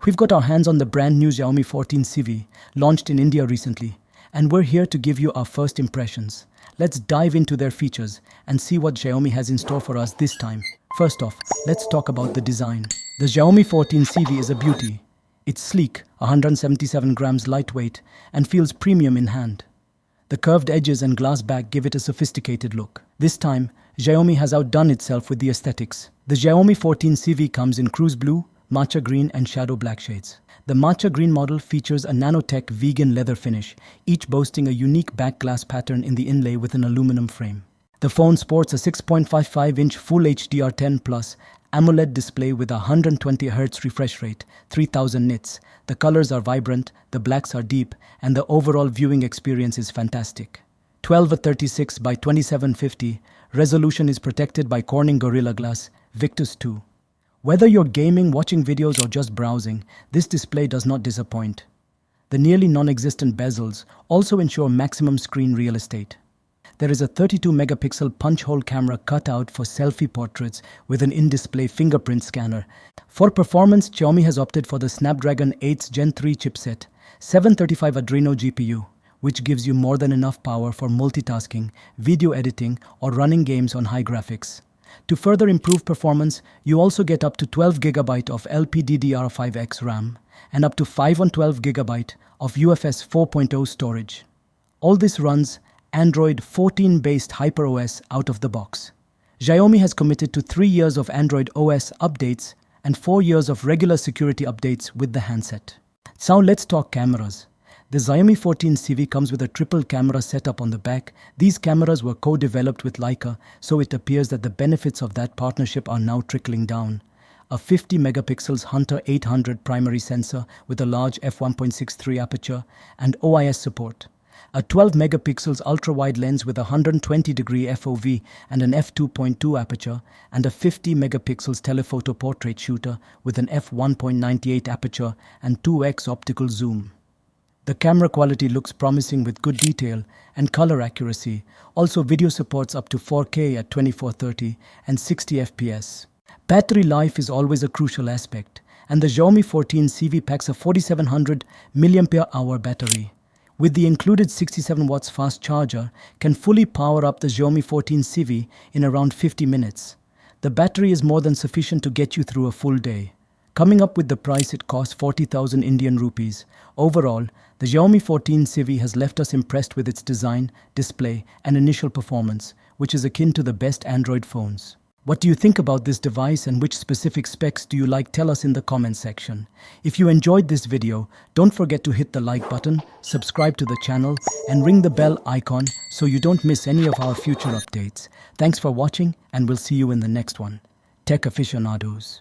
We've got our hands on the brand new Xiaomi 14 Civi, launched in India recently, and we're here to give you our first impressions. Let's dive into their features and see what Xiaomi has in store for us this time. First off, let's talk about the design. The Xiaomi 14 Civi is a beauty. It's sleek, 177 grams lightweight, and feels premium in hand. The curved edges and glass back give it a sophisticated look. This time, Xiaomi has outdone itself with the aesthetics. The Xiaomi 14 Civi comes in cruise blue, matcha green and shadow black shades. The matcha green model features a nanotech vegan leather finish, each boasting a unique back glass pattern in the inlay with an aluminum frame. The phone sports a 6.55-inch Full HDR10 Plus AMOLED display with a 120Hz refresh rate, 3000 nits. The colors are vibrant, the blacks are deep, and the overall viewing experience is fantastic. 12:36 by 2750, resolution is protected by Corning Gorilla Glass Victus 2. Whether you're gaming, watching videos, or just browsing, this display does not disappoint. The nearly non-existent bezels also ensure maximum screen real estate. There is a 32-megapixel punch-hole camera cut out for selfie portraits with an in-display fingerprint scanner. For performance, Xiaomi has opted for the Snapdragon 8 Gen 3 chipset, 735 Adreno GPU, which gives you more than enough power for multitasking, video editing, or running games on high graphics. To further improve performance, you also get up to 12GB of LPDDR5X RAM and up to 512GB of UFS 4.0 storage. All this runs Android 14-based HyperOS out of the box. Xiaomi has committed to 3 years of Android OS updates and 4 years of regular security updates with the handset. Now let's talk cameras. The Xiaomi 14 Civi comes with a triple camera setup on the back. These cameras were co-developed with Leica, so it appears that the benefits of that partnership are now trickling down. A 50-megapixels Hunter 800 primary sensor with a large f1.63 aperture and OIS support. A 12-megapixels ultra-wide lens with a 120-degree FOV and an f2.2 aperture, and a 50-megapixels telephoto portrait shooter with an f1.98 aperture and 2x optical zoom. The camera quality looks promising with good detail and color accuracy. Also, video supports up to 4K at 2430 and 60 FPS. Battery life is always a crucial aspect, and the Xiaomi 14 Civi packs a 4700 mAh battery. With the included 67 watts fast charger, can fully power up the Xiaomi 14 Civi in around 50 minutes. The battery is more than sufficient to get you through a full day. Coming up with the price, it costs 40,000 Indian rupees. Overall, the Xiaomi 14 Civi has left us impressed with its design, display, and initial performance, which is akin to the best Android phones. What do you think about this device and which specific specs do you like? Tell us in the comments section. If you enjoyed this video, don't forget to hit the like button, subscribe to the channel, and ring the bell icon so you don't miss any of our future updates. Thanks for watching, and we'll see you in the next one. Tech aficionados.